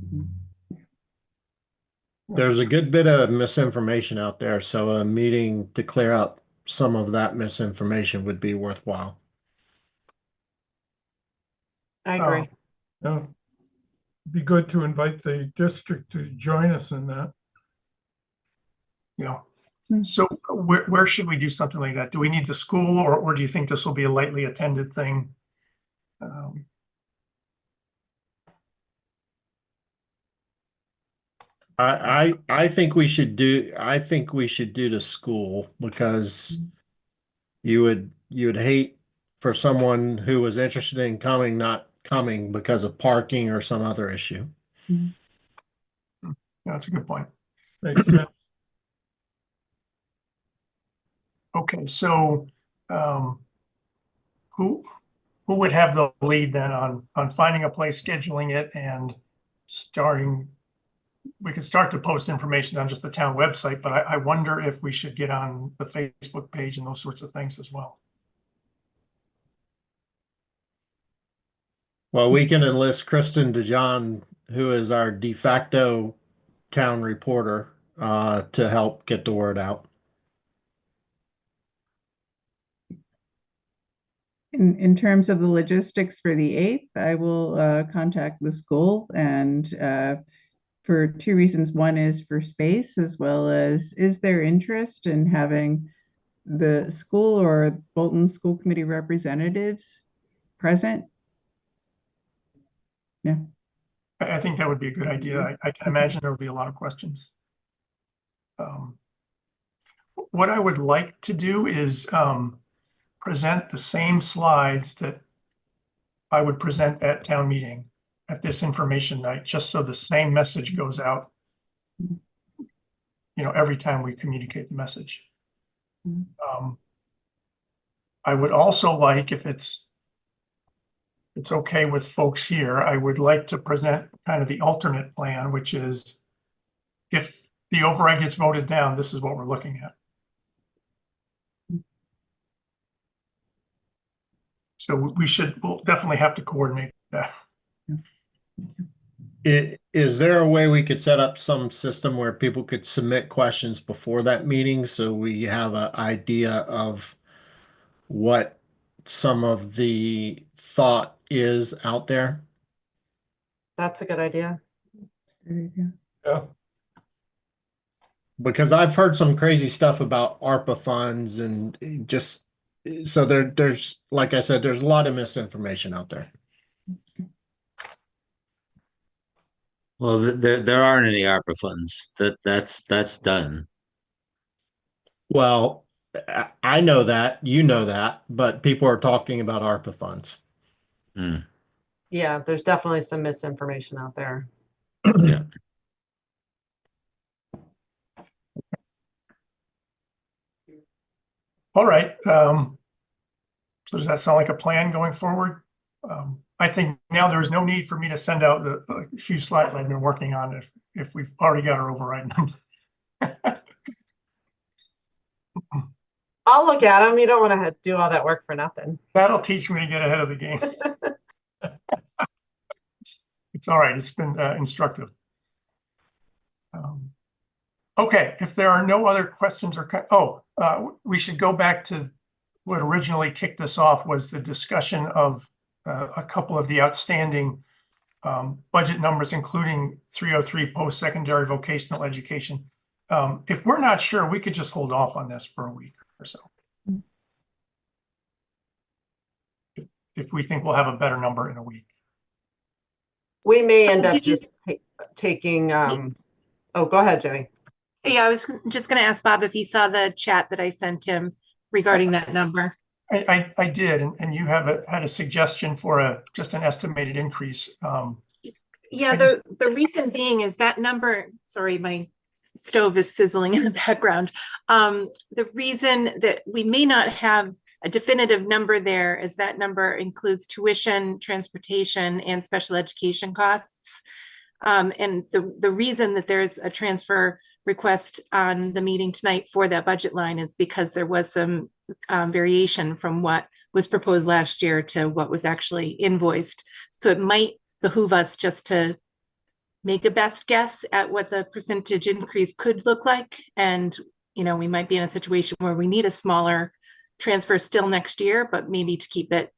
There's a good bit of misinformation out there, so a meeting to clear up some of that misinformation would be worthwhile. I agree. Yeah. Be good to invite the district to join us in that. Yeah. So where should we do something like that? Do we need the school, or do you think this will be a lightly attended thing? I think we should do the school, because you would hate for someone who was interested in coming not coming because of parking or some other issue. Yeah, that's a good point. Makes sense. Okay, so who would have the lead then on finding a place, scheduling it, and starting? We could start to post information on just the town website, but I wonder if we should get on the Facebook page and those sorts of things as well. Well, we can enlist Kristen DeJohn, who is our de facto town reporter, to help get the word out. In terms of the logistics for the 8th, I will contact the school, and for 2 reasons. One is for space, as well as is there interest in having the school or Bolton School Committee representatives present? Yeah. I think that would be a good idea. I can imagine there would be a lot of questions. What I would like to do is present the same slides that I would present at town meeting at this information night, just so the same message goes out, every time we communicate the message. I would also like, if it's okay with folks here, I would like to present kind of the alternate plan, which is if the override gets voted down, this is what we're looking at. So we'll definitely have to coordinate that. Is there a way we could set up some system where people could submit questions before that meeting, so we have an idea of what some of the thought is out there? That's a good idea. Yeah. Because I've heard some crazy stuff about ARPA funds, and just so there's, like I said, there's a lot of misinformation out there. Well, there aren't any ARPA funds. That's done. Well, I know that, you know that, but people are talking about ARPA funds. Yeah, there's definitely some misinformation out there. Yeah. All right. So does that sound like a plan going forward? I think now there's no need for me to send out the few slides I've been working on if we've already got our override number. I'll look at them. You don't want to do all that work for nothing. That'll teach me to get ahead of the game. It's all right. It's been instructive. Okay, if there are no other questions or we should go back to what originally kicked this off was the discussion of a couple of the outstanding budget numbers, including 303 post-secondary vocational education. If we're not sure, we could just hold off on this for a week or so. If we think we'll have a better number in a week. We may end up Did you- just taking, oh, go ahead, Jenny. Yeah, I was just going to ask Bob if he saw the chat that I sent him regarding that number. I did, and you have had a suggestion for just an estimated increase. Yeah, the reason being is that number, sorry, my stove is sizzling in the background. The reason that we may not have a definitive number there is that number includes tuition, transportation, and special education costs. And the reason that there's a transfer request on the meeting tonight for that budget line is because there was some variation from what was proposed last year to what was actually invoiced. So it might behoove us just to make a best guess at what the percentage increase could look like. And, you know, we might be in a situation where we need a smaller transfer still next year, but maybe to keep it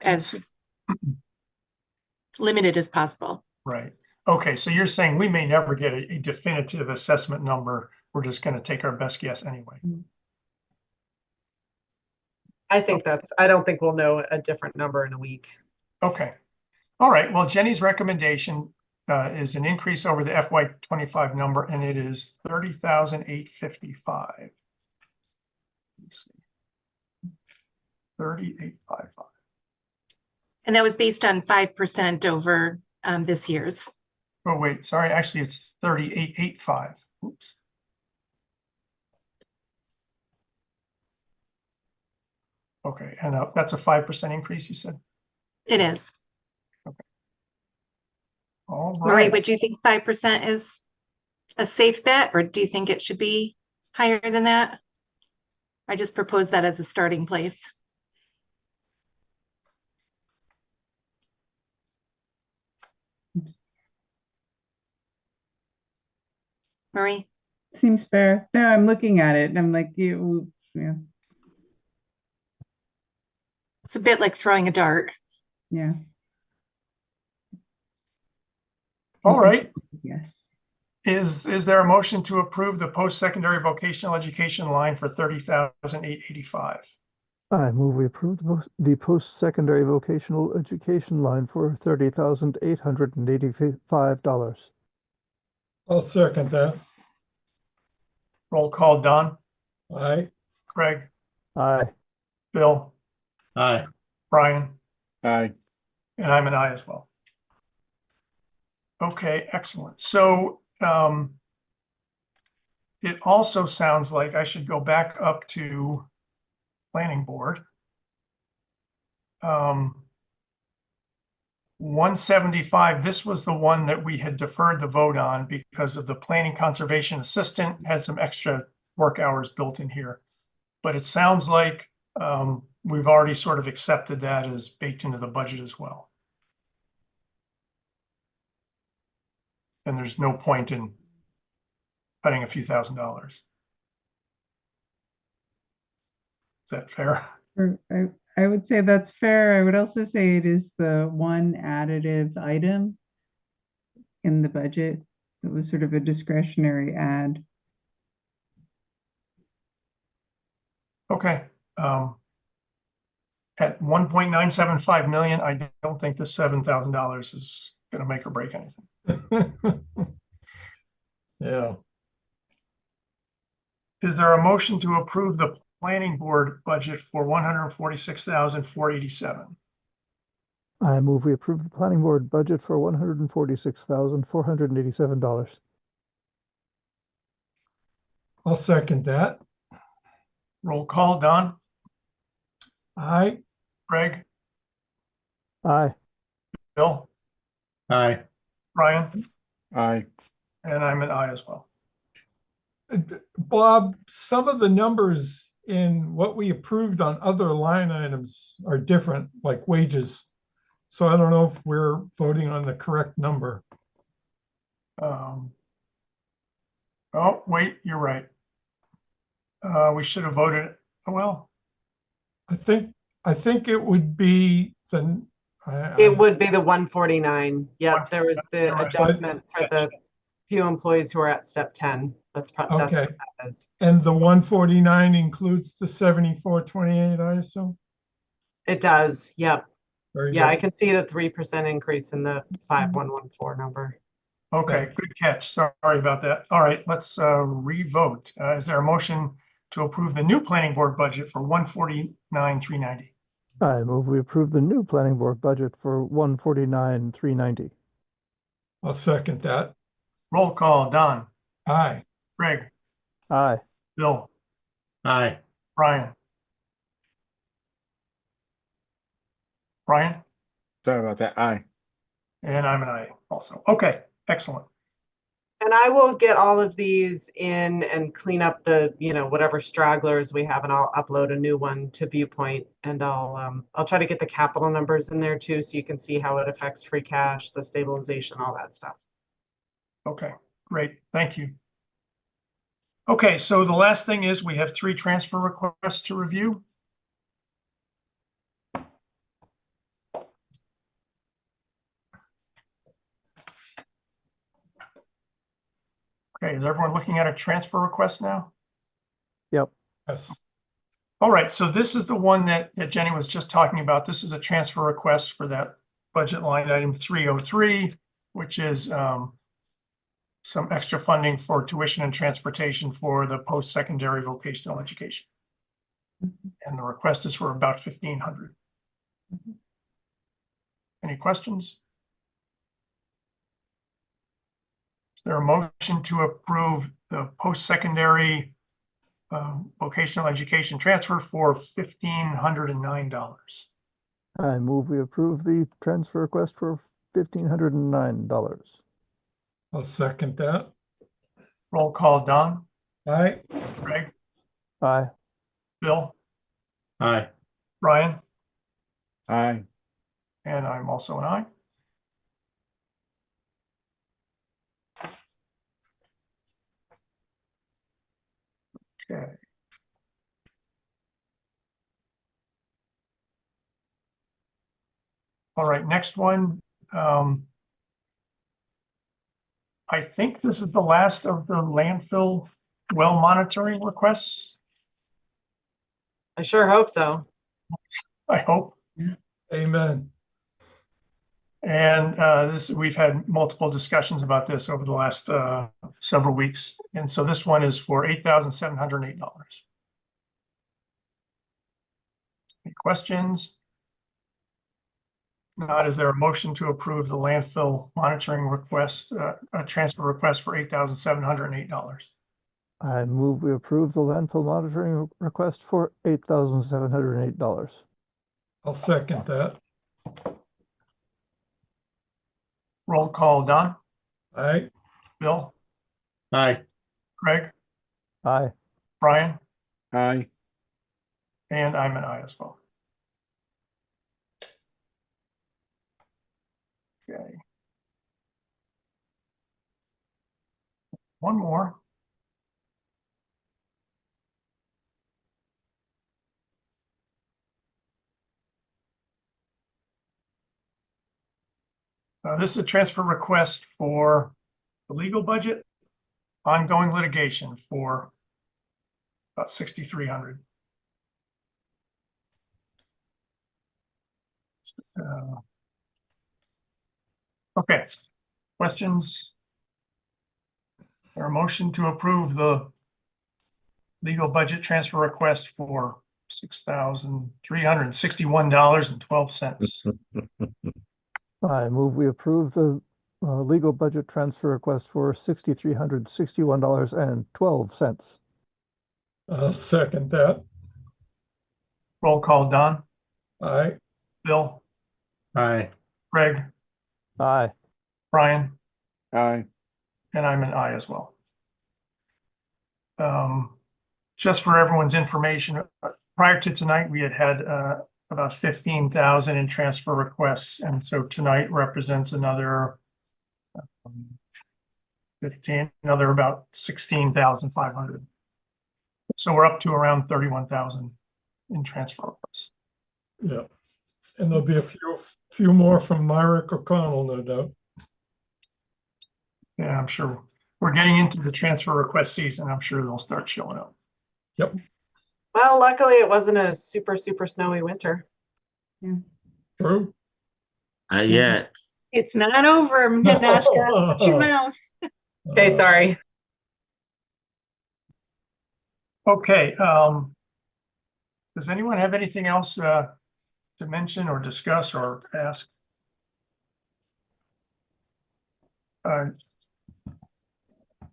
as limited as possible. Right. Okay, so you're saying we may never get a definitive assessment number. We're just going to take our best guess anyway. I don't think we'll know a different number in a week. Okay. All right. Well, Jenny's recommendation is an increase over the FY25 number, and it is $30,855. Let's see. 3855. And that was based on 5% over this year's. Oh, wait, sorry. Actually, it's 3885. Oops. Okay, and that's a 5% increase, you said? It is. All Marie, right. would you think 5% is a safe bet, or do you think it should be higher than that? I just proposed that as a starting place. Marie? Seems fair. No, I'm looking at it and I'm like, yeah. It's a bit like throwing a dart. Yeah. All right. Yes. Is there a motion to approve the post-secondary vocational education line for $30,885? I move we approve the post-secondary vocational education line for $30,885. I'll second that. Roll call, Don, Aye. Craig, Aye. Bill, Aye. Brian, Aye. and I'm an aye as well. Okay, excellent. So it also sounds like I should go back up to planning board. 175, this was the one that we had deferred the vote on because of the planning conservation assistant had some extra work hours built in here. But it sounds like we've already sort of accepted that as baked into the budget as well. And there's no point in cutting a few $1,000s. Is that fair? I would say that's fair. I would also say it is the one additive item in the budget that was sort of a discretionary add. Okay. At 1.975 million, I don't think the $7,000 is going to make or break anything. Yeah. Is there a motion to approve the planning board budget for $146,487? I move we approve the planning board budget for $146,487. I'll second that. Roll call, Don, Aye. Greg, Aye. Bill, Aye. Brian, Aye. and I'm an aye as well. Bob, some of the numbers in what we approved on other line items are different, like wages. So I don't know if we're voting on the correct number. Oh, wait, you're right. We should have voted, well, I think it would be the. It would be the 149. Yep, there was the You're right. adjustment for the few employees who are at step 10. That's probably Okay. what that is. And the 149 includes the 7428, I assume? It does. Yep. Very Yeah, I good. can see the 3% increase in the 5114 number. okay, good catch. Sorry about that. All right, let's re-vote. Is there a motion to approve the new planning board budget for 149,390? I move we approve the new planning board budget for 149,390. I'll second that. Roll call, Don, Aye. Greg, Aye. Bill, Aye. Brian. Brian, Sorry about that. Aye. and I'm an aye also. Okay, excellent. And I will get all of these in and clean up the, whatever stragglers we have, and I'll upload a new one to Viewpoint, and I'll try to get the capital numbers in there too, so you can see how it affects free cash, the stabilization, all that stuff. Okay, great. Thank you. Okay, so the last thing is we have 3 transfer requests to review. Okay, is everyone looking at a transfer request now? Yep. Yes. All right, so this is the one that Jenny was just talking about. This is a transfer request for that budget line item 303, which is some extra funding for tuition and transportation for the post-secondary vocational education. And the request is for about 1,500. Any questions? Is there a motion to approve the post-secondary vocational education transfer for $1,509? I move we approve the transfer request for $1,509. I'll second that. Roll call, Don, Aye. Greg, Aye. Bill, Aye. Brian, Aye. and I'm also an aye. Okay. All right, next one. I think this is the last of the landfill well monitoring requests. I sure hope so. I hope. Amen. And we've had multiple discussions about this over the last several weeks. And so this one is for $8,708. Any questions? Not, is there a motion to approve the landfill monitoring request, a transfer request for $8,708? I move we approve the landfill monitoring request for $8,708. I'll second that. Roll call, Don, Aye. Bill, Aye. Greg, Aye. Brian, Aye. and I'm an aye as well. Okay. One more. This is a transfer request for the legal budget, ongoing litigation for about $6,300. Okay, questions? Or a motion to approve the legal budget transfer request for $6,361.12. I move we approve the legal budget transfer request for $6,361.12. I'll second that. Roll call, Don, Aye. Bill, Aye. Greg, Aye. Brian, Aye. and I'm an aye as well. Just for everyone's information, prior to tonight, we had about 15,000 in transfer requests, and so tonight represents another 15, another about 16,500. So we're up to around 31,000 in transfer requests. Yeah. And there'll be a few more from Myrick O'Connell, no doubt. Yeah, I'm sure we're getting into the transfer request season. I'm sure they'll start showing up. Yep. Well, luckily it wasn't a super snowy winter. True. Yeah, It's not over, Natasha. Shut your mouth. Okay, sorry. Okay. Does anyone have anything else to mention or discuss or ask?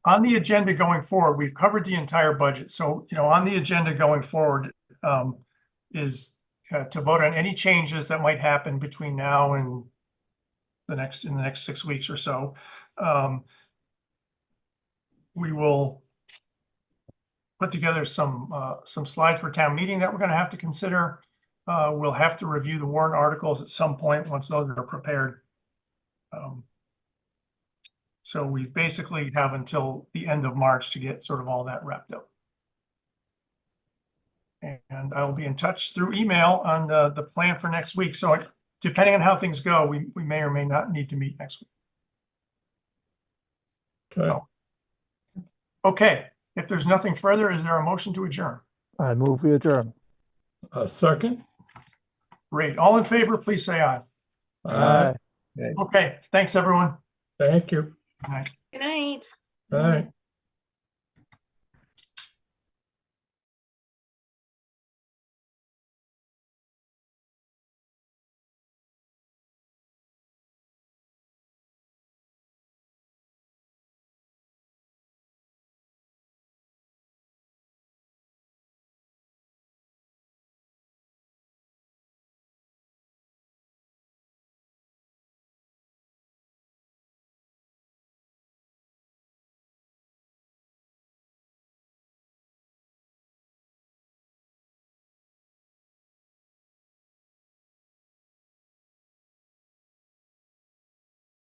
On the agenda going forward, we've covered the entire budget. So, on the agenda going forward is to vote on any changes that might happen between now and in the next 6 weeks or so. We will put together some slides for town meeting that we're going to have to consider. We'll have to review the warrant articles at some point once those are prepared. So we basically have until the end of March to get sort of all that wrapped up. And I'll be in touch through email on the plan for next week. So depending on how things go, we may or may not need to meet next week. Okay. Okay. If there's nothing further, is there a motion to adjourn? I move we adjourn. Second. Great. All in favor, please say aye. Aye. Okay. Thanks, everyone. Thank you. Good night. Good night. Bye.